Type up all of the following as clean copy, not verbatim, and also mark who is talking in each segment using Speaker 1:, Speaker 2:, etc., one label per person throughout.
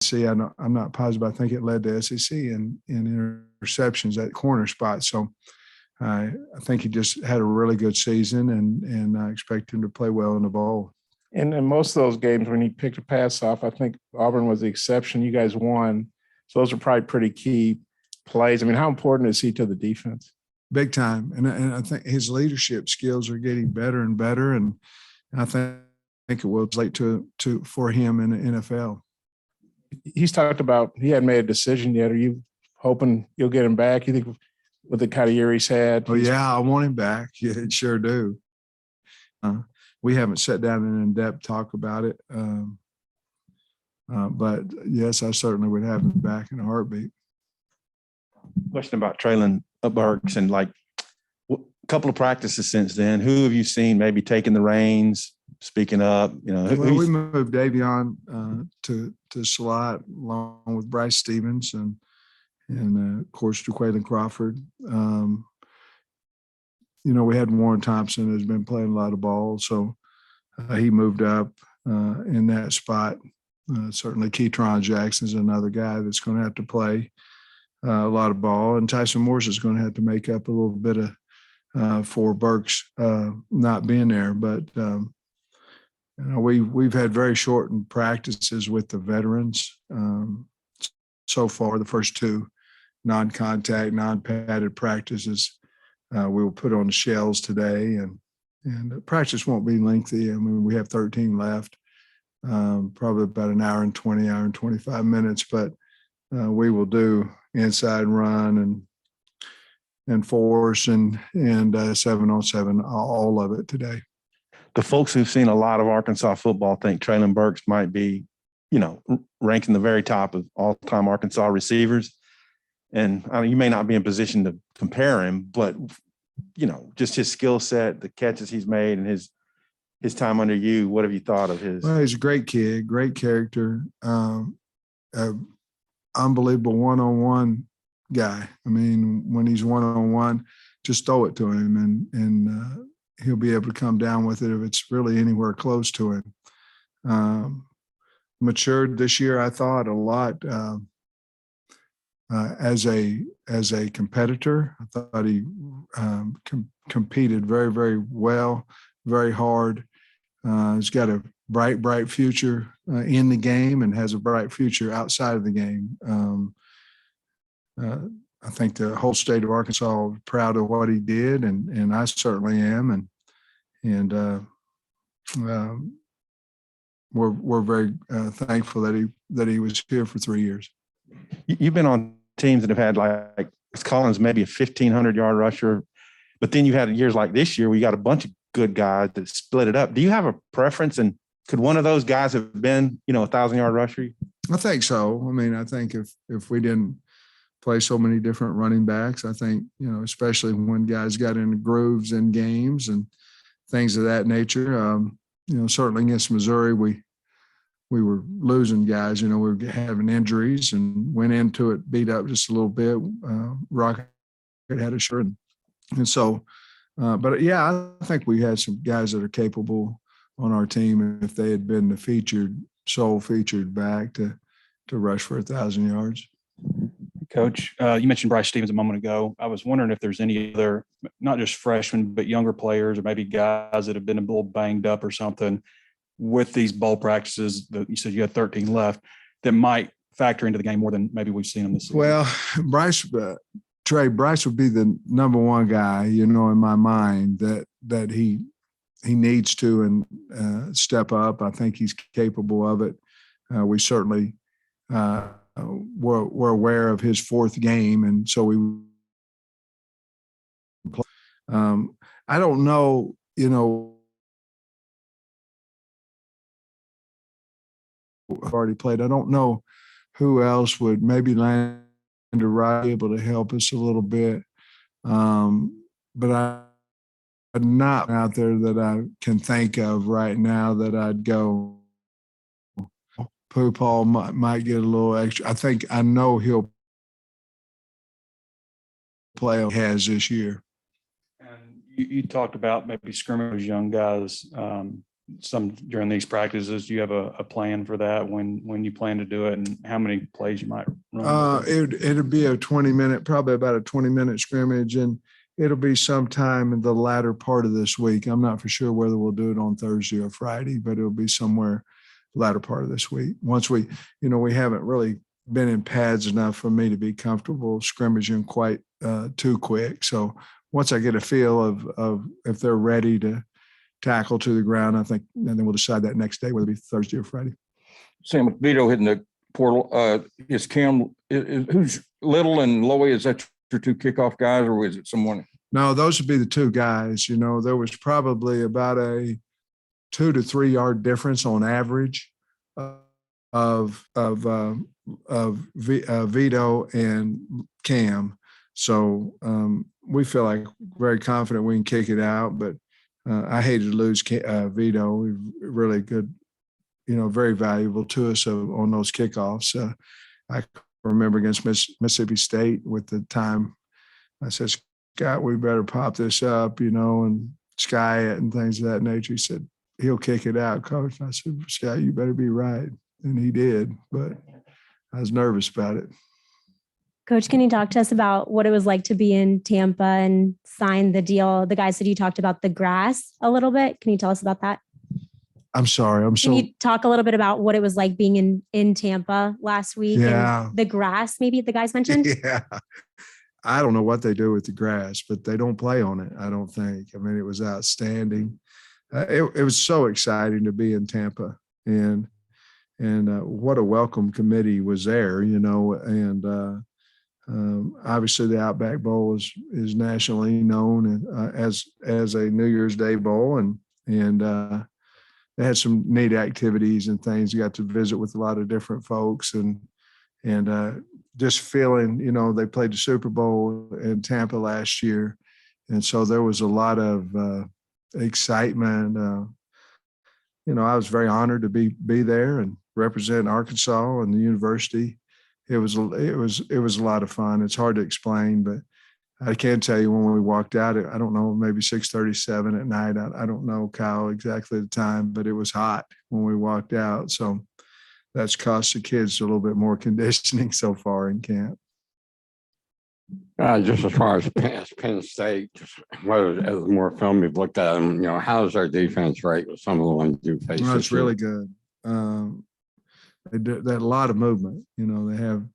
Speaker 1: See, I'm not positive. I think it led to SEC in interceptions at corner spot. So I think he just had a really good season, and I expect him to play well in the bowl.
Speaker 2: And in most of those games, when he picked a pass off, I think Auburn was the exception. You guys won. So those are probably pretty key plays. I mean, how important is he to the defense?
Speaker 1: Big time. And I think his leadership skills are getting better and better. And I think it will translate for him in the NFL.
Speaker 2: He's talked about he hadn't made a decision yet. Are you hoping you'll get him back? You think with the kind of year he's had?
Speaker 1: Oh, yeah, I want him back. Yeah, sure do. We haven't sat down and in-depth talk about it. But, yes, I certainly would have him back in a heartbeat.
Speaker 3: Question about Treylon Burks and a couple of practices since then. Who have you seen maybe taking the reins, speaking up?
Speaker 1: Well, we moved Davion to slot along with Bryce Stevens and of course Jaquaylin Crawford. We had Warren Thompson who's been playing a lot of ball, so he moved up in that spot. Certainly Keytron Jackson's another guy that's going to have to play a lot of ball, and Tyson Morse is going to have to make up a little bit of for Burks not being there. But we've had very shortened practices with the veterans so far. The first two non-contact, non-padded practices we will put on the shells today, and the practice won't be lengthy. I mean, we have 13 left, probably about an hour and 20, hour and 25 minutes, but we will do inside run and force and 7-on-7, all of it today.
Speaker 3: The folks who've seen a lot of Arkansas football think Treylon Burks might be, ranked in the very top of all-time Arkansas receivers. And you may not be in position to compare him, but, just his skill set, the catches he's made, and his time under you, what have you thought of his?
Speaker 1: Well, he's a great kid, great character, unbelievable one-on-one guy. I mean, when he's one-on-one, just throw it to him, and he'll be able to come down with it if it's really anywhere close to him. Matured this year, I thought, a lot as a competitor. I thought he competed very, very well, very hard. He's got a bright future in the game and has a bright future outside of the game. I think the whole state of Arkansas is proud of what he did, and I certainly am. And we're very thankful that he was here for 3 years.
Speaker 3: You've been on teams that have had like Collins, maybe a 1,500-yard rusher, but then you had years like this year where you got a bunch of good guys that split it up. Do you have a preference, and could one of those guys have been, a 1,000-yard rusher?
Speaker 1: I think so. I mean, I think if we didn't play so many different running backs, I think, especially when guys got into grooves in games and things of that nature, certainly against Missouri, we were losing guys. We were having injuries and went into it, beat up just a little bit. Rocket had a shirt. And so, but yeah, I think we had some guys that are capable on our team if they had been the sole featured back to rush for 1,000 yards.
Speaker 4: Coach, you mentioned Bryce Stevens a moment ago. I was wondering if there's any other, not just freshmen, but younger players or maybe guys that have been a little banged up or something with these bowl practices that you said you had 13 left that might factor into the game more than maybe we've seen them this season.
Speaker 1: Well, Bryce would be the number one guy, in my mind that he needs to and step up. I think he's capable of it. We certainly were aware of his fourth game, and so we. I don't know, already played. I don't know who else would maybe land to right able to help us a little bit, but I'm not out there that I can think of right now that I'd go. Pooh Paul might get a little extra. I know he'll play has this year.
Speaker 4: And you talked about maybe scrimming those young guys some during these practices? Do you have a plan for that when you plan to do it and how many plays you might run?
Speaker 1: It'll be probably about a 20-minute scrimmage, and it'll be sometime in the latter part of this week. I'm not for sure whether we'll do it on Thursday or Friday, but it'll be somewhere latter part of this week. Once we haven't really been in pads enough for me to be comfortable scrimmaging quite too quick. So once I get a feel of if they're ready to tackle to the ground, I think, and then we'll decide that next day, whether it be Thursday or Friday.
Speaker 5: Sam, with Vito hitting the portal, is Cam, who's Little and Lowy, is that your two kickoff guys, or is it someone?
Speaker 1: No, those would be the two guys. There was probably about a 2 to 3 yard difference on average of Vito and Cam. So we feel like very confident we can kick it out, but I hated to lose Vito. He's really good, very valuable to us on those kickoffs. I remember against Mississippi State with the time I said, Scott, we better pop this up, and sky it and things of that nature. He said, he'll kick it out, Coach. And I said, Scott, you better be right. And he did, but I was nervous about it.
Speaker 6: Coach, can you talk to us about what it was like to be in Tampa and sign the deal? The guy said you talked about the grass a little bit. Can you tell us about that?
Speaker 1: I'm sorry.
Speaker 6: Can you talk a little bit about what it was like being in Tampa last week?
Speaker 1: Yeah.
Speaker 6: And the grass, maybe the guys mentioned?
Speaker 1: Yeah. I don't know what they do with the grass, but they don't play on it, I don't think. I mean, it was outstanding. It was so exciting to be in Tampa, and what a welcome committee was there, and obviously the Outback Bowl is nationally known as a New Year's Day bowl, and they had some neat activities and things. You got to visit with a lot of different folks, and just feeling, they played the Super Bowl in Tampa last year, and so there was a lot of excitement. I was very honored to be there and represent Arkansas and the university. It was a lot of fun. It's hard to explain, but I can tell you when we walked out, I don't know, maybe 6:37 at night. I don't know, Kyle, exactly the time, but it was hot when we walked out. So that's cost the kids a little bit more conditioning so far in camp.
Speaker 7: Just as far as Penn State, just as more film you've looked at them, how's their defense rate with some of the ones you face?
Speaker 1: Well, it's really good. They had a lot of movement. They have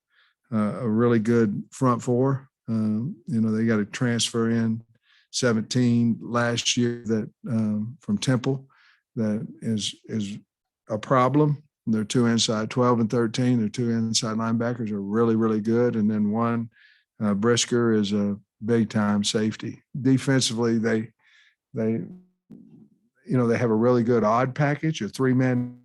Speaker 1: a really good front four. They got a transfer in 17 last year that from Temple that is a problem. Their two inside 12 and 13. Their two inside linebackers are really, really good. And then one, Brisker, is a big time safety. Defensively, they have a really good odd package, a 3-man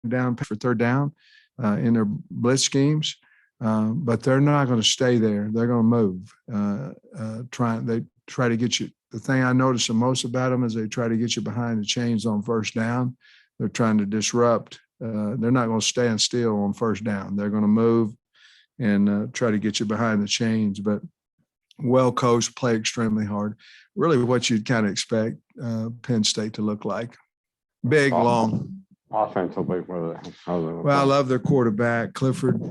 Speaker 1: down for third down in their blitz schemes. But they're not going to stay there. They're going to move. They try to get you. The thing I notice the most about them is they try to get you behind the chains on first down. They're trying to disrupt. They're not going to stand still on first down. They're going to move and try to get you behind the chains. But well coached, play extremely hard. Really, what you'd kind of expect Penn State to look like. Big, long.
Speaker 7: Offensively, well,
Speaker 1: I love their quarterback, Clifford.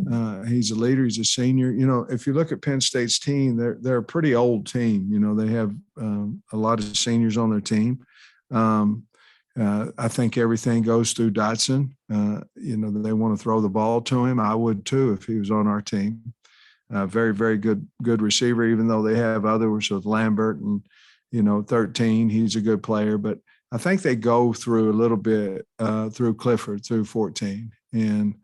Speaker 1: He's a leader. He's a senior. If you look at Penn State's team, they're a pretty old team. They have a lot of seniors on their team. I think everything goes through Dotson. They want to throw the ball to him. I would too if he was on our team. Very, very good receiver, even though they have others with Lambert and, 13. He's a good player, but I think they go through a little bit through Clifford, through 14. And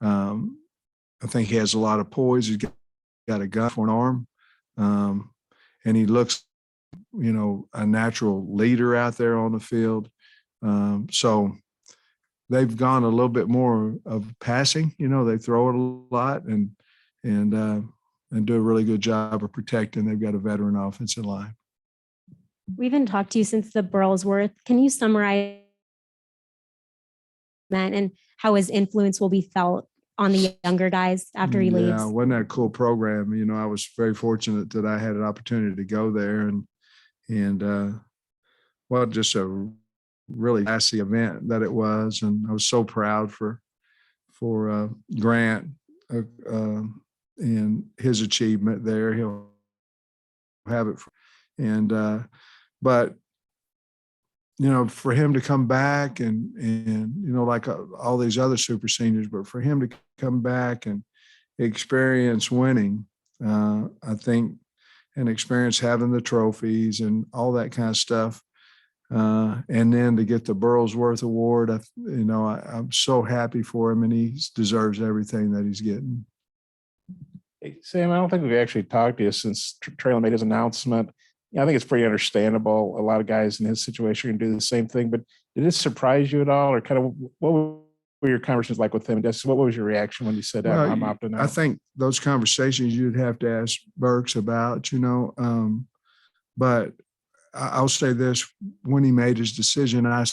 Speaker 1: I think he has a lot of poise. He's got a gun for an arm. And he looks, a natural leader out there on the field. So they've gone a little bit more of passing. They throw it a lot and do a really good job of protecting. They've got a veteran offensive line.
Speaker 6: We haven't talked to you since the Burlsworth. Can you summarize that and how his influence will be felt on the younger guys after he leaves?
Speaker 1: Yeah, wasn't that a cool program? I was very fortunate that I had an opportunity to go there and just a really classy event that it was. And I was so proud for Grant and his achievement there. He'll have it. But for him to come back and like all these other super seniors, but for him to come back and experience winning, I think, and experience having the trophies and all that kind of stuff. And then to get the Burlsworth Award, I'm so happy for him, and he deserves everything that he's getting.
Speaker 2: Hey, Sam, I don't think we've actually talked to you since Treylon made his announcement. I think it's pretty understandable. A lot of guys in his situation can do the same thing, but did it surprise you at all, or kind of what were your conversations like with him? What was your reaction when you said, I'm opting out?
Speaker 1: I think those conversations you'd have to ask Burks about, but I'll say this: when he made his decision, I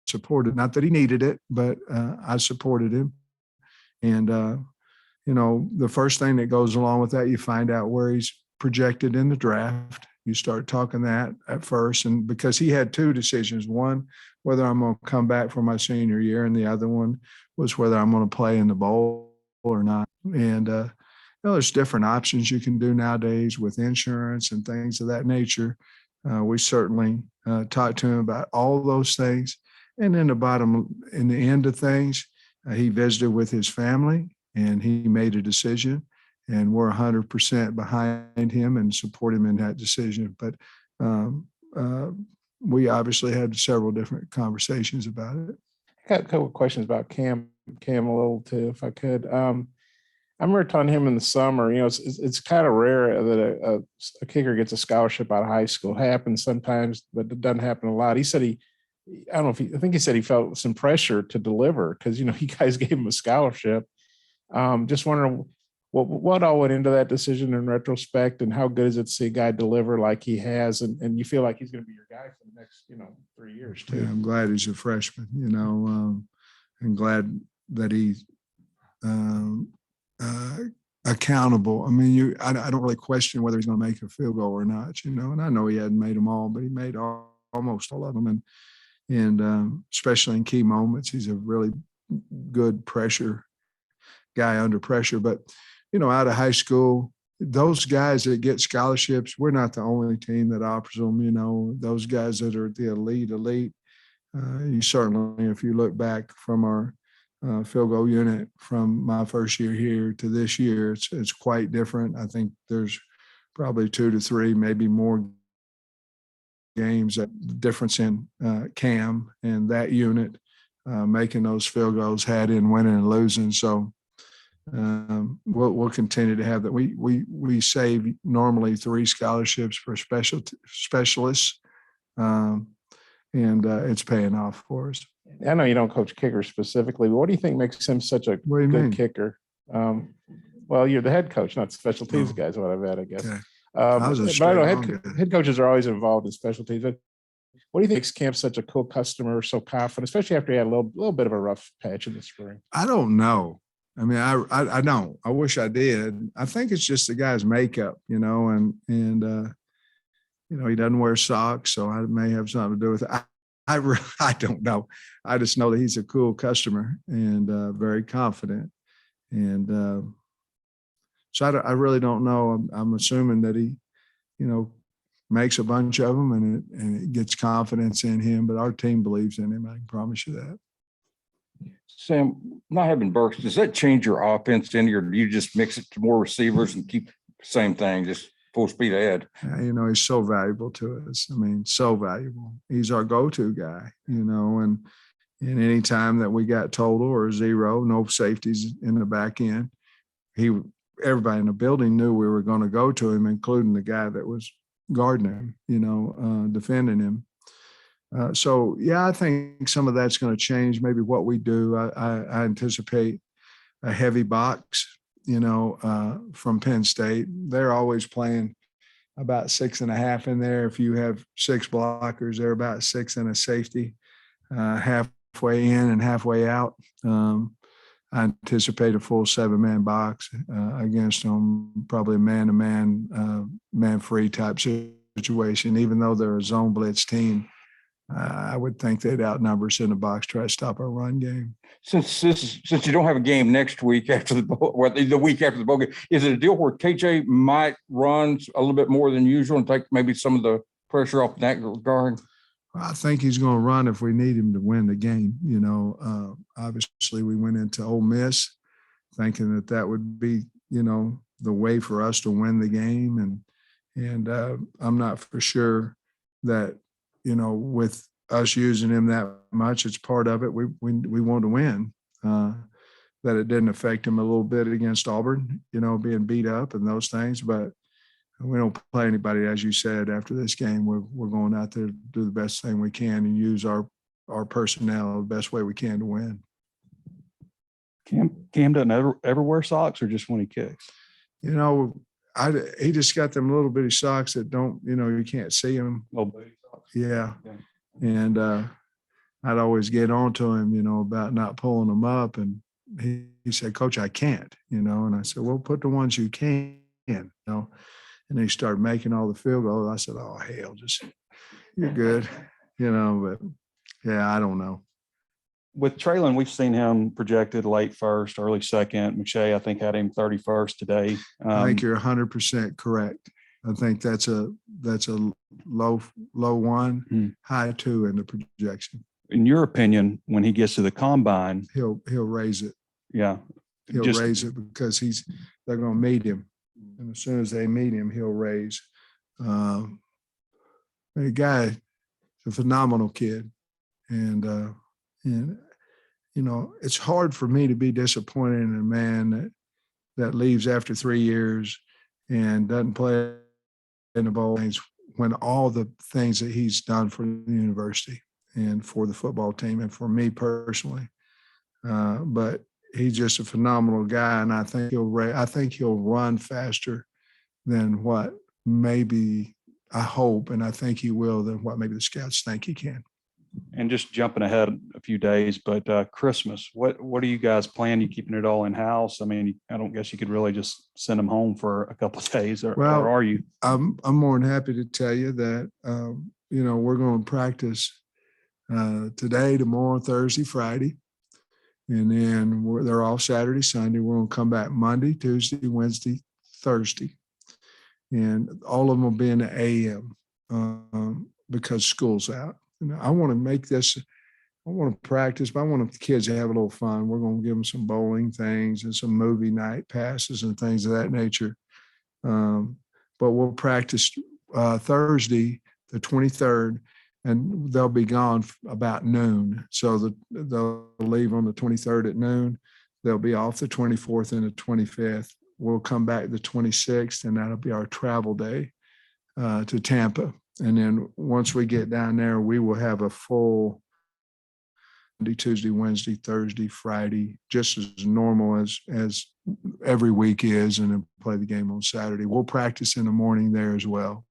Speaker 1: supported, not that he needed it, but I supported him. And, the first thing that goes along with that, you find out where he's projected in the draft. You start talking that at first. And because he had two decisions, one, whether I'm going to come back for my senior year, and the other one was whether I'm going to play in the bowl or not. And, there's different options you can do nowadays with insurance and things of that nature. We certainly talked to him about all those things. And then in the end of things, he visited with his family and he made a decision, and we're 100% behind him and support him in that decision. But we obviously had several different conversations about it.
Speaker 2: I got a couple of questions about Cam a little too, if I could. I remember telling him in the summer, it's kind of rare that a kicker gets a scholarship out of high school. It happens sometimes, but it doesn't happen a lot. He said I think he said he felt some pressure to deliver because, you guys gave him a scholarship. Just wondering what all went into that decision in retrospect, and how good is it to see a guy deliver like he has, and you feel like he's going to be your guy for the next, 3 years too.
Speaker 1: Yeah, I'm glad he's a freshman, I'm glad that he's accountable. I mean, I don't really question whether he's going to make a field goal or not, and I know he hadn't made them all, but he made almost all of them. And especially in key moments, he's a really good pressure guy under pressure. But, out of high school, those guys that get scholarships, we're not the only team that offers them, those guys that are the elite. You certainly, if you look back from our field goal unit from my first year here to this year, it's quite different. I think there's probably 2 to 3, maybe more games that the difference in Cam and that unit making those field goals had in winning and losing. So we'll continue to have that. We save normally 3 scholarships for specialists, and it's paying off for us.
Speaker 2: I know you don't coach kickers specifically, but what do you think makes him such a good kicker? Well, you're the head coach, not special teams guy, is what I've had, I guess.
Speaker 1: Okay.
Speaker 2: But I know head coaches are always involved in special teams. What do you think makes Camp such a cool customer, so confident, especially after he had a little bit of a rough patch in the spring?
Speaker 1: I don't know. I mean, I don't. I wish I did. I think it's just the guy's makeup, and he doesn't wear socks, so it may have something to do with it. I don't know. I just know that he's a cool customer and very confident. And so I really don't know. I'm assuming that he, makes a bunch of them and it gets confidence in him. But our team believes in him. I can promise you that.
Speaker 5: Sam, not having Burks, does that change your offense any, or do you just mix it to more receivers and keep the same thing, just full speed ahead?
Speaker 1: He's so valuable to us. I mean, so valuable. He's our go-to guy, and any time that we got total or zero, no safeties in the back end, everybody in the building knew we were going to go to him, including the guy that was guarding him, defending him. So, I think some of that's going to change maybe what we do. I anticipate a heavy box, from Penn State. They're always playing about 6.5 in there. If you have 6 blockers, they're about 6 and a safety, halfway in and halfway out. I anticipate a full 7-man box against them, probably a man-to-man, man-free type situation, even though they're a zone blitz team. I would think they'd outnumber us in the box, try to stop our run game.
Speaker 5: Since you don't have a game next week after the week after the bowl game, is it a deal where KJ might run a little bit more than usual and take maybe some of the pressure off in that regard?
Speaker 1: I think he's going to run if we need him to win the game. Obviously we went into Ole Miss thinking that would be, the way for us to win the game. And I'm not for sure that, with us using him that much, it's part of it. We want to win, that it didn't affect him a little bit against Auburn, being beat up and those things, but we don't play anybody, as you said, after this game. We're going out there to do the best thing we can and use our personnel the best way we can to win.
Speaker 4: Cam doesn't ever wear socks, or just when he kicks?
Speaker 1: He just got them little bitty socks that don't, you can't see them.
Speaker 4: Oh, baby socks.
Speaker 1: Yeah. And I'd always get on to him, about not pulling them up. And he said, Coach, I can't, and I said, well, put the ones you can, and he started making all the field goals. I said, oh, hell, you're good, but yeah, I don't know.
Speaker 4: With Treylon, we've seen him projected late first, early second. McShay, I think, had him 31st today.
Speaker 1: I think you're 100% correct. I think that's a low one, high two in the projection.
Speaker 4: In your opinion, when he gets to the combine,
Speaker 1: he'll raise it.
Speaker 4: Yeah,
Speaker 1: he'll raise it because they're going to meet him, and as soon as they meet him, he'll raise. The guy is a phenomenal kid, and it's hard for me to be disappointed in a man that leaves after 3 years and doesn't play in the bowl games when all the things that he's done for the university and for the football team and for me personally. But he's just a phenomenal guy, and I think he'll run faster than what maybe I hope, and I think he will, than what maybe the scouts think he can.
Speaker 4: And just jumping ahead a few days, but Christmas, what do you guys plan? You keeping it all in house? I mean, I don't guess you could really just send them home for a couple of days, or are you? I'm
Speaker 1: more than happy to tell you that we're going to practice today, tomorrow, Thursday, Friday, and then they're all Saturday, Sunday. We're going to come back Monday, Tuesday, Wednesday, Thursday, and all of them will be in the AM because school's out. I want to make this, I want to practice, but I want the kids to have a little fun. We're going to give them some bowling things and some movie night passes and things of that nature. But we'll practice Thursday, the 23rd, and they'll be gone about noon. So they'll leave on the 23rd at noon. They'll be off the 24th and the 25th. We'll come back the 26th, and that'll be our travel day to Tampa. And then once we get down there, we will have a full Monday, Tuesday, Wednesday, Thursday, Friday, just as normal as every week is, and then play the game on Saturday. We'll practice in the morning there as well.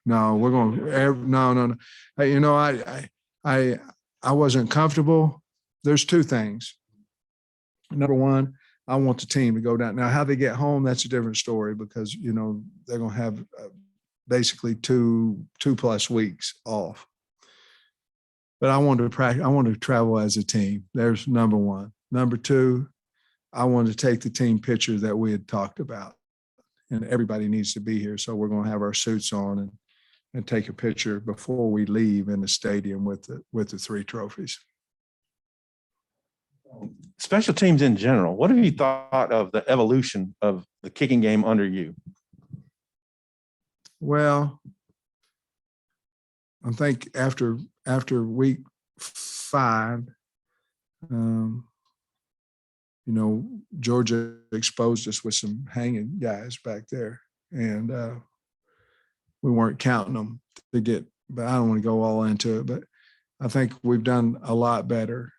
Speaker 1: No, we're going to, no. I wasn't comfortable. There's two things. Number one, I want the team to go down. Now, how they get home, that's a different story because, they're going to have basically two plus weeks off. But I wanted to practice. I wanted to travel as a team. There's number one. Number two, I wanted to take the team picture that we had talked about, and everybody needs to be here. So we're going to have our suits on and take a picture before we leave in the stadium with the three trophies.
Speaker 3: Special teams in general, what have you thought of the evolution of the kicking game under you?
Speaker 1: Well, I think after week 5, Georgia exposed us with some hanging guys back there, and we weren't counting them to get. But I don't want to go all into it. But I think we've done a lot better.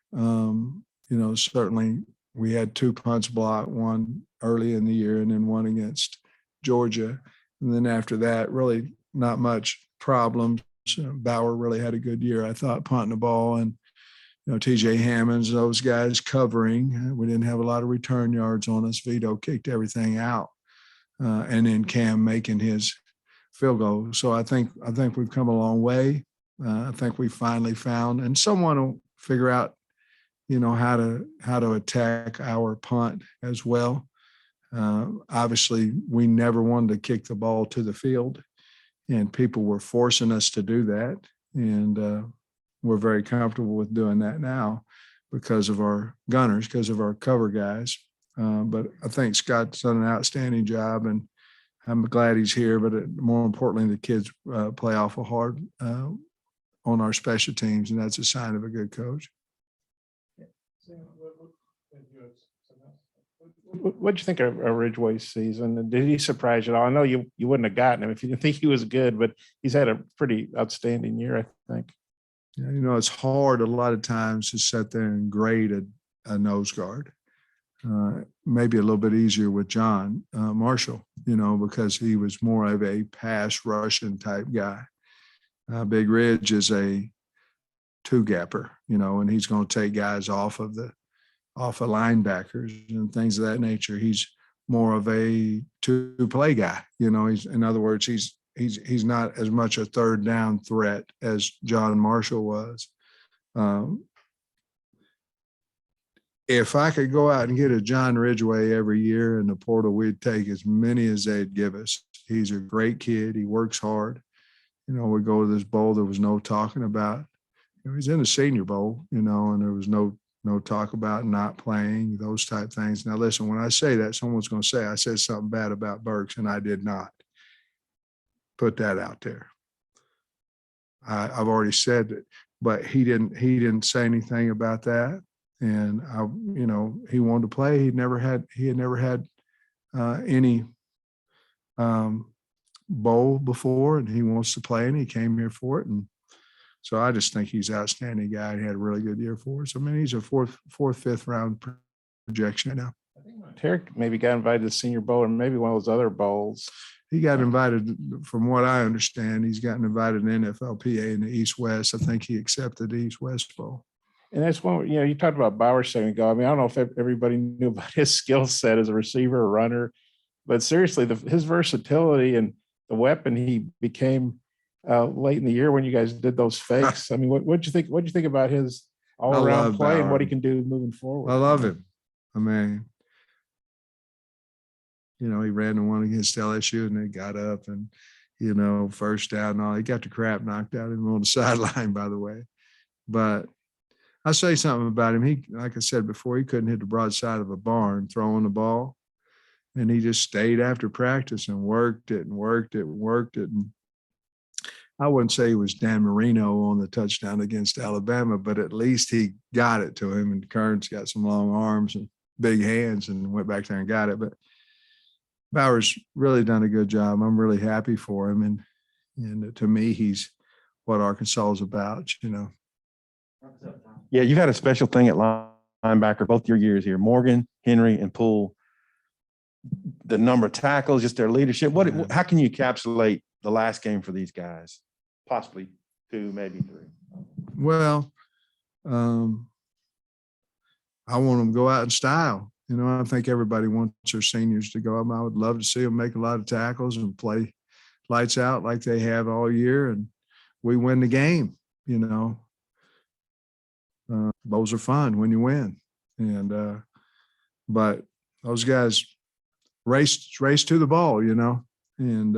Speaker 1: Certainly we had 2 punts blocked, one early in the year and then one against Georgia. And then after that, really not much problems. Bauer really had a good year, I thought, punting the ball, and TJ Hammonds, those guys covering. We didn't have a lot of return yards on us. Vito kicked everything out, and then Cam making his field goals. So I think we've come a long way. I think we finally found, and someone will figure out, how to attack our punt as well. Obviously, we never wanted to kick the ball to the field, and people were forcing us to do that. And we're very comfortable with doing that now because of our gunners, because of our cover guys. But I think Scott's done an outstanding job, and I'm glad he's here. But more importantly, the kids play awful hard on our special teams, and that's a sign of a good coach.
Speaker 2: What'd you think of Ridgway's season? Did he surprise you at all? I know you wouldn't have gotten him if you didn't think he was good, but he's had a pretty outstanding year, I think.
Speaker 1: Yeah, it's hard a lot of times to sit there and grade a nose guard. Maybe a little bit easier with John Marshall, because he was more of a pass rushing type guy. Big Ridge is a two-gapper, and he's going to take guys off of linebackers and things of that nature. He's more of a two-play guy. In other words, he's not as much a third down threat as John Marshall was. If I could go out and get a John Ridgway every year in the portal, we'd take as many as they'd give us. He's a great kid. He works hard. We go to this bowl. There was no talking about. He's in the Senior Bowl, and there was no talk about not playing, those type things. Now, listen, when I say that, someone's going to say I said something bad about Burks, and I did not. Put that out there. I've already said it, but he didn't say anything about that. And he wanted to play. He had never had any bowl before, and he wants to play, and he came here for it. And so I just think he's an outstanding guy. He had a really good year for us. I mean, he's a fourth, fifth round projection now.
Speaker 2: I think Tarek maybe got invited to the Senior Bowl or maybe one of those other bowls.
Speaker 1: He got invited, from what I understand, he's gotten invited to NFLPA in the East-West. I think he accepted the East-West Bowl.
Speaker 2: And that's one, you talked about Bauer a second ago. I mean, I don't know if everybody knew about his skill set as a receiver or runner, but seriously, his versatility and the weapon he became late in the year when you guys did those fakes. I mean, what'd you think? What'd you think about his all-around play
Speaker 1: Bauer.
Speaker 2: And what he can do moving forward?
Speaker 1: I love him. I mean, he ran the one against LSU and they got up and, first down and all. He got the crap knocked out of him on the sideline, by the way. But I'll say something about him. He, like I said before, he couldn't hit the broadside of a barn throwing the ball. And he just stayed after practice and worked it. And I wouldn't say he was Dan Marino on the touchdown against Alabama, but at least he got it to him. And Kern's got some long arms and big hands and went back there and got it. But Bauer's really done a good job. I'm really happy for him. And to me, he's what Arkansas is about,
Speaker 3: Yeah, you've had a special thing at linebacker both your years here. Morgan, Henry, and Poole. The number of tackles, just their leadership. How can you encapsulate the last game for these guys? Possibly 2, maybe 3.
Speaker 1: Well, I want them to go out in style. I think everybody wants their seniors to go up. I would love to see them make a lot of tackles and play lights out like they have all year, and we win the game. Bowls are fun when you win, and but those guys race to the ball, and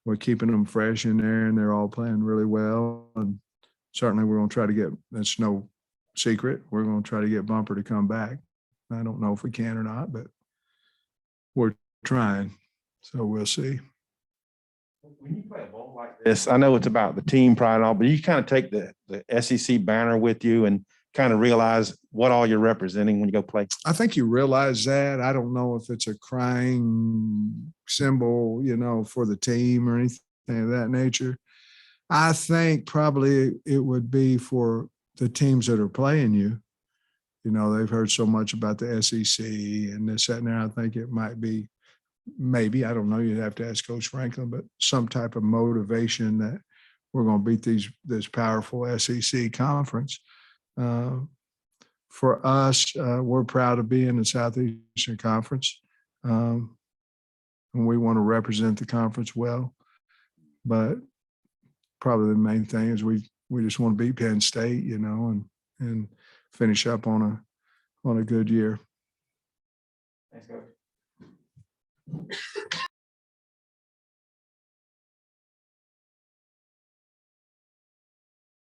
Speaker 1: we're keeping them fresh in there, and they're all playing really well. And certainly, we're going to try to get. That's no secret. We're going to try to get Bumper to come back. I don't know if we can or not, but we're trying. So we'll see.
Speaker 3: When you play a bowl like this, I know it's about the team pride and all, but you kind of take the SEC banner with you and kind of realize what all you're representing when you go play.
Speaker 1: I think you realize that. I don't know if it's a crying symbol, for the team or anything of that nature. I think probably it would be for the teams that are playing you. They've heard so much about the SEC and this, that, and there. I think it might be, maybe, I don't know, you'd have to ask Coach Franklin, but some type of motivation that we're going to beat this powerful SEC conference. For us, we're proud to be in the Southeastern Conference, and we want to represent the conference well. But probably the main thing is we just want to beat Penn State, you know, and finish up on a good year.
Speaker 4: Thanks, Coach.